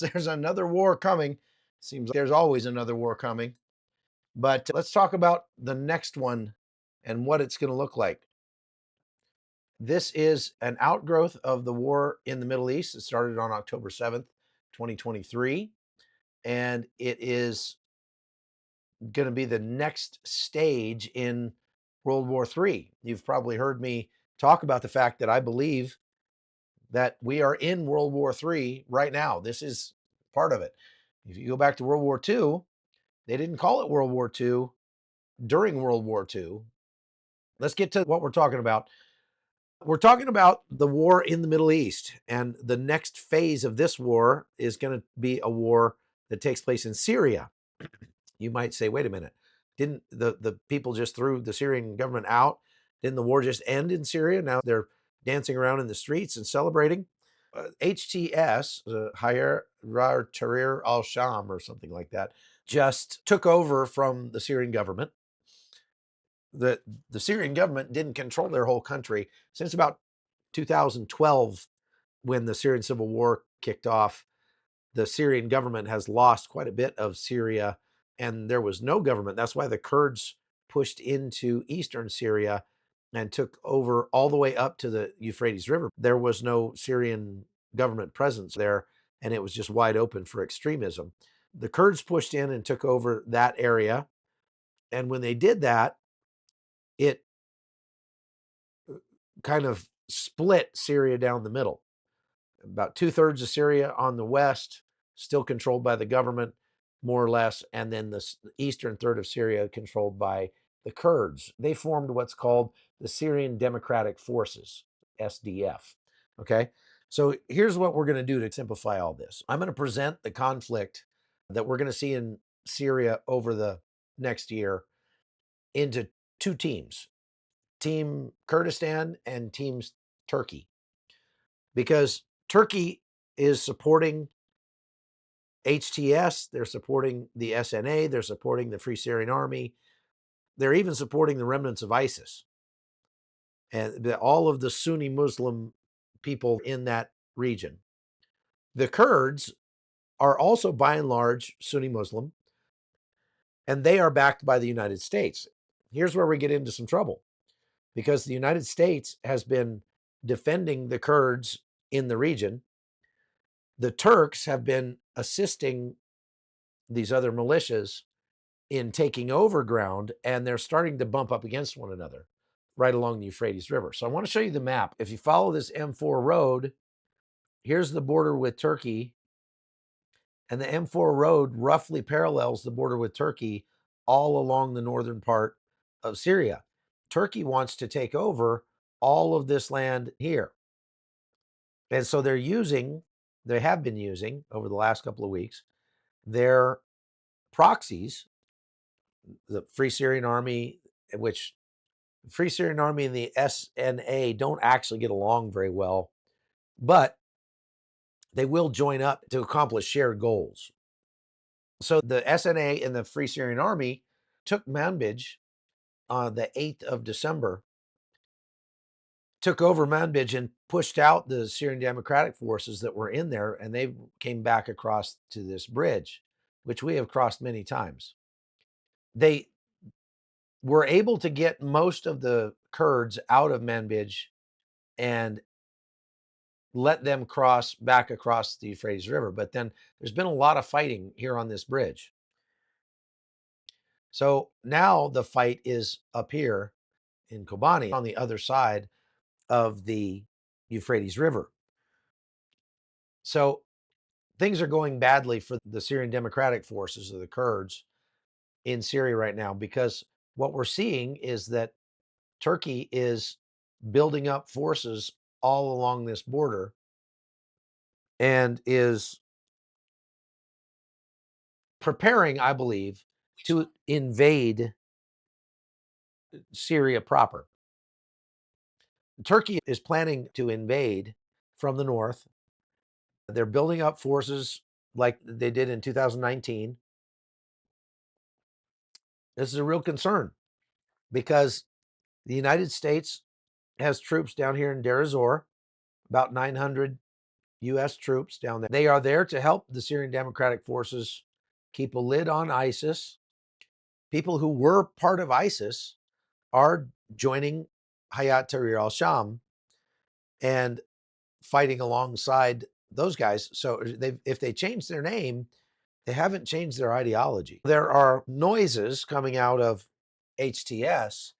There's another war coming. Seems like there's always another war coming. But let's talk about the next one and what it's going to look like. This is an outgrowth of the war in the Middle East. It started on October 7th, 2023, and it is going to be the next stage in World War III. You've probably heard me talk about the fact that I believe that we are in World War III right now. This is part of it. If you go back to World War II, they didn't call it World War II during World War II. Let's get to what we're talking about. We're talking about the war in the Middle East, and the next phase of this war is going to be a war that takes place in Syria. You might say, wait a minute, didn't the people just threw the Syrian government out? Didn't the war just end in Syria? Now they're dancing around in the streets and celebrating. HTS, Hayar Tahrir al-Sham or something like that, just took over from the Syrian government. The Syrian government didn't control their whole country since about 2012, when the Syrian civil war kicked off. The Syrian government has lost quite a bit of Syria, and there was no government. That's why the Kurds pushed into eastern Syria and took over all the way up to the Euphrates River. There was no Syrian government presence there, and it was just wide open for extremism. The Kurds pushed in and took over that area. And when they did that, it kind of split Syria down the middle. About 2/3 of Syria on the west, still controlled by the government, more or less, and then the eastern third of Syria controlled by the Kurds. They formed what's called the Syrian Democratic Forces, SDF. Okay, so here's what we're going to do to simplify all this. I'm going to present the conflict that we're going to see in Syria over the next year into two teams: Team Kurdistan and Team Turkey, because Turkey is supporting HTS, they're supporting the SNA, they're supporting the Free Syrian Army, they're even supporting the remnants of ISIS and all of the Sunni Muslim people in that region. The Kurds are also by and large Sunni Muslim, and they are backed by the United States. Here's where we get into some trouble, because the United States has been defending the Kurds in the region. The Turks have been assisting these other militias in taking over ground, and they're starting to bump up against one another right along the Euphrates River. So I want to show you the map. If you follow this M4 road, here's the border with Turkey, and the M4 road roughly parallels the border with Turkey all along the northern part of Syria. Turkey wants to take over all of this land here. And so they have been using over the last couple of weeks, their proxies, the Free Syrian Army, which the Free Syrian Army and the SNA don't actually get along very well, but they will join up to accomplish shared goals. So the SNA and the Free Syrian Army took Manbij on the 8th of December, took over Manbij and pushed out the Syrian Democratic Forces that were in there, and they came back across to this bridge, which we have crossed many times. They were able to get most of the Kurds out of Manbij and let them cross back across the Euphrates River. But then there's been a lot of fighting here on this bridge. So now the fight is up here in Kobani on the other side of the Euphrates River. So things are going badly for the Syrian Democratic Forces, of the Kurds in Syria right now, because what we're seeing is that Turkey is building up forces all along this border and is preparing, I believe, to invade Syria proper. Turkey is planning to invade from the north. They're building up forces like they did in 2019. This is a real concern because the United States has troops down here in Deir ez-Zor, about 900 U.S. troops down there. They are there to help the Syrian Democratic Forces keep a lid on ISIS. People who were part of ISIS are joining Hayat Tahrir al-Sham and fighting alongside those guys. So if they change their name, they haven't changed their ideology. There are noises coming out of HTS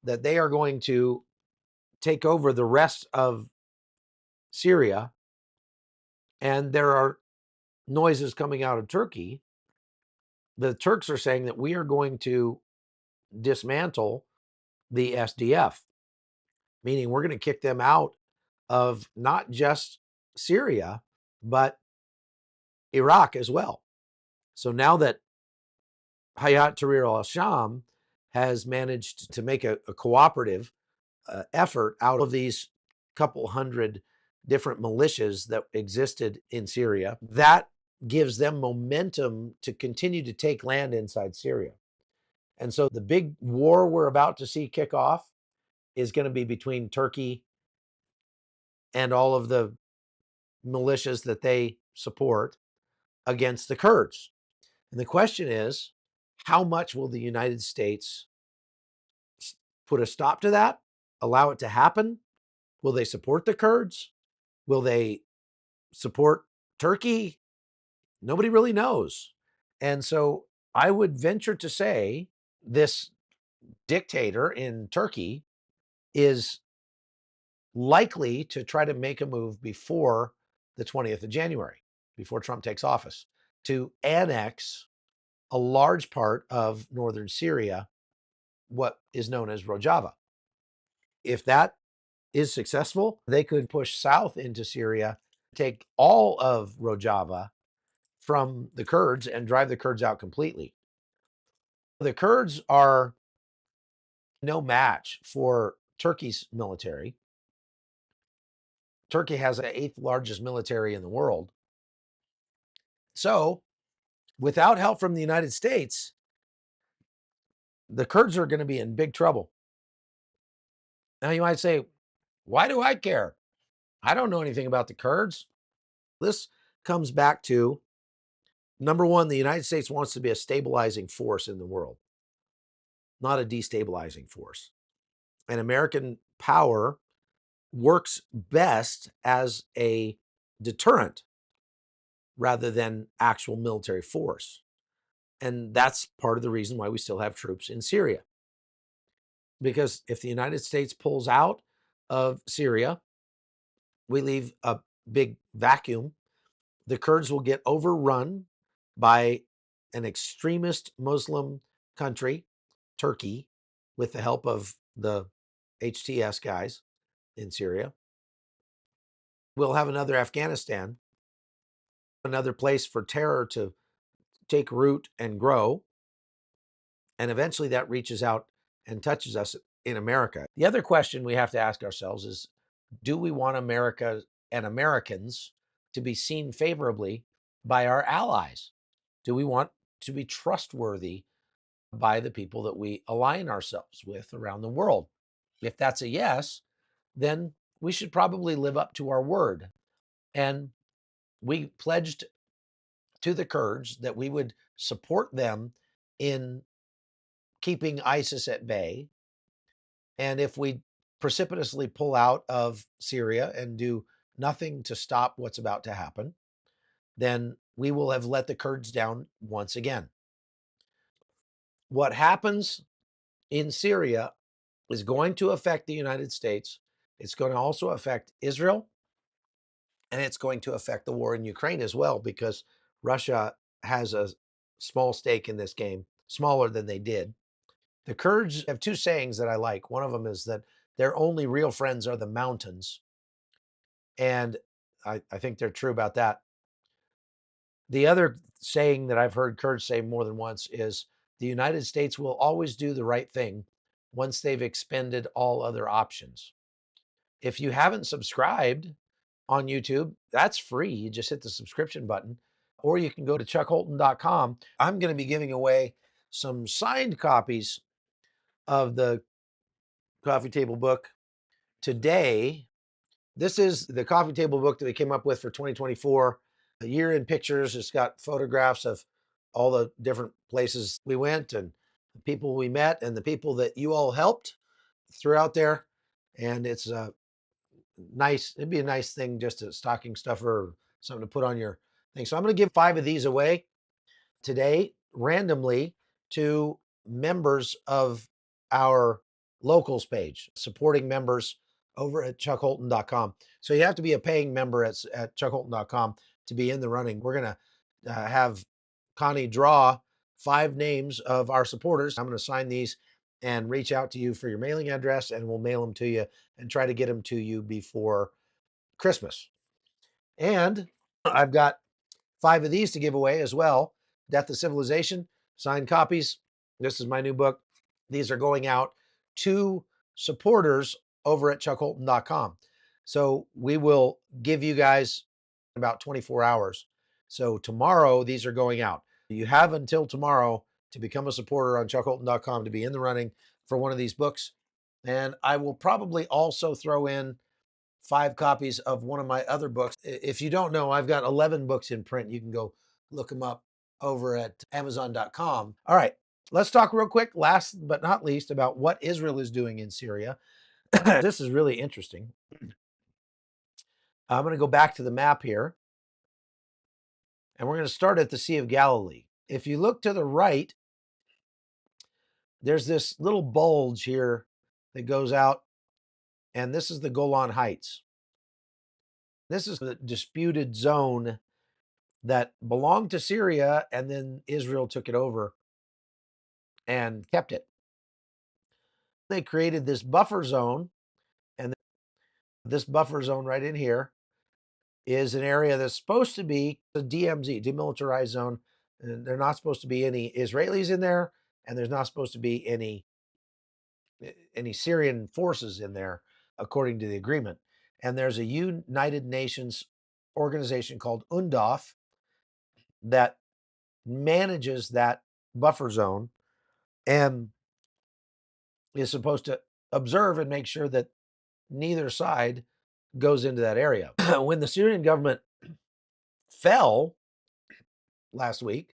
that they are going to take over the rest of Syria. And there are noises coming out of Turkey. The Turks are saying that we are going to dismantle the SDF, meaning we're going to kick them out of not just Syria, but Iraq as well. So now that Hayat Tahrir al-Sham has managed to make a cooperative effort out of these couple hundred different militias that existed in Syria, that gives them momentum to continue to take land inside Syria. And so the big war we're about to see kick off is going to be between Turkey and all of the militias that they support against the Kurds. And the question is, how much will the United States put a stop to that, allow it to happen? Will they support the Kurds? Will they support Turkey? Nobody really knows. And so I would venture to say this dictator in Turkey is likely to try to make a move before the 20th of January, before Trump takes office, to annex a large part of northern Syria, what is known as Rojava. If that is successful, they could push south into Syria, take all of Rojava from the Kurds and drive the Kurds out completely. The Kurds are no match for Turkey's military. Turkey has the eighth largest military in the world. So, without help from the United States, the Kurds are going to be in big trouble. Now, you might say, why do I care? I don't know anything about the Kurds. This comes back to number one, the United States wants to be a stabilizing force in the world, not a destabilizing force. And American power works best as a deterrent rather than actual military force. And that's part of the reason why we still have troops in Syria. Because if the United States pulls out of Syria, we leave a big vacuum. The Kurds will get overrun by an extremist Muslim country, Turkey, with the help of the HTS guys in Syria. We'll have another Afghanistan, another place for terror to take root and grow. And eventually that reaches out and touches us in America. The other question we have to ask ourselves is, do we want America and Americans to be seen favorably by our allies? Do we want to be trustworthy by the people that we align ourselves with around the world? If that's a yes, then we should probably live up to our word. And we pledged to the Kurds that we would support them in keeping ISIS at bay. And if we precipitously pull out of Syria and do nothing to stop what's about to happen, then we will have let the Kurds down once again. What happens in Syria is going to affect the United States. It's going to also affect Israel. And it's going to affect the war in Ukraine as well, because Russia has a small stake in this game, smaller than they did. The Kurds have two sayings that I like. One of them is that their only real friends are the mountains. And I think they're true about that. The other saying that I've heard Kurds say more than once is the United States will always do the right thing once they've expended all other options. If you haven't subscribed on YouTube, that's free. You just hit the subscription button, or you can go to chuckholton.com. I'm going to be giving away some signed copies of the coffee table book today This is the coffee table book that we came up with for 2024. A year in pictures. It's got photographs of all the different places we went and the people we met and the people that you all helped throughout there. And it's nice. It'd be a nice thing, just a stocking stuffer or something to put on your thing. So I'm going to give 5 of these away today randomly to members of our locals page, supporting members over at chuckholton.com. So you have to be a paying member at chuckholton.com to be in the running. We're going to have Connie draw 5 names of our supporters. I'm going to sign these and reach out to you for your mailing address, and we'll mail them to you and try to get them to you before Christmas. And I've got 5 of these to give away as well. Death of Civilization, signed copies. This is my new book. These are going out to supporters over at chuckholton.com. So we will give you guys about 24 hours. So tomorrow, these are going out. You have until tomorrow to become a supporter on chuckholton.com to be in the running for one of these books. And I will probably also throw in 5 copies of one of my other books. If you don't know, I've got 11 books in print. You can go look them up over at amazon.com. All right, let's talk real quick, last but not least, about what Israel is doing in Syria. This is really interesting. I'm going to go back to the map here, and we're going to start at the Sea of Galilee. If you look to the right, there's this little bulge here that goes out, and this is the Golan Heights. This is the disputed zone that belonged to Syria, and then Israel took it over and kept it. They created this buffer zone, and this buffer zone right in here is an area that's supposed to be a DMZ, demilitarized zone. And there are not supposed to be any Israelis in there, and there's not supposed to be any Syrian forces in there, according to the agreement. And there's a United Nations organization called UNDOF that manages that buffer zone and is supposed to observe and make sure that neither side goes into that area. When the Syrian government fell last week,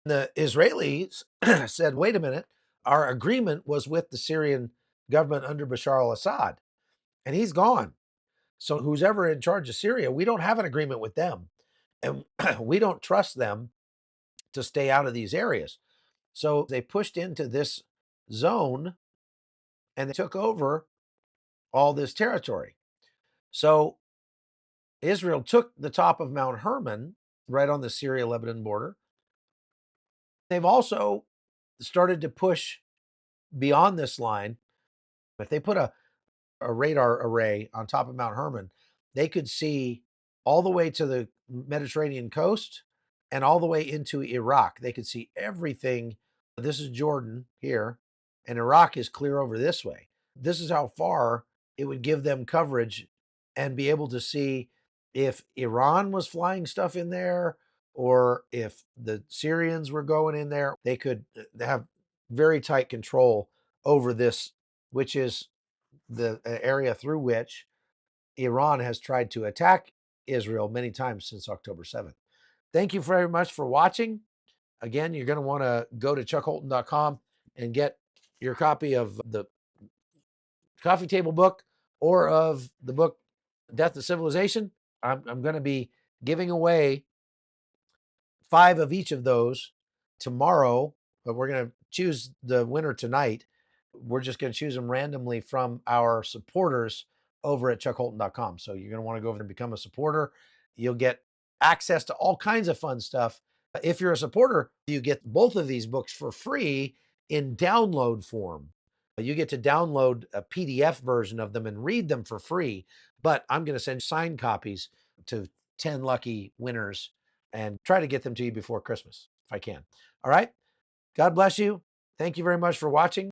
the Israelis said, wait a minute, our agreement was with the Syrian government under Bashar al-Assad, and he's gone. So who's ever in charge of Syria, we don't have an agreement with them, and we don't trust them to stay out of these areas. So they pushed into this zone and they took over all this territory. So Israel took the top of Mount Hermon right on the Syria-Lebanon border. They've also started to push beyond this line. If they put a radar array on top of Mount Hermon, they could see all the way to the Mediterranean coast and all the way into Iraq. They could see everything. This is Jordan here, and Iraq is clear over this way. This is how far it would give them coverage and be able to see if Iran was flying stuff in there or if the Syrians were going in there. They could have very tight control over this, which is the area through which Iran has tried to attack Israel many times since October 7th. Thank you very much for watching. Again, you're going to want to go to chuckholton.com and get your copy of the coffee table book or of the book Death of Civilization. I'm going to be giving away 5 of each of those tomorrow, but we're going to choose the winner tonight. We're just going to choose them randomly from our supporters over at chuckholton.com. So you're going to want to go over and become a supporter. You'll get access to all kinds of fun stuff. If you're a supporter, you get both of these books for free in download form. You get to download a PDF version of them and read them for free. But I'm going to send signed copies to 10 lucky winners and try to get them to you before Christmas if I can. All right. God bless you. Thank you very much for watching.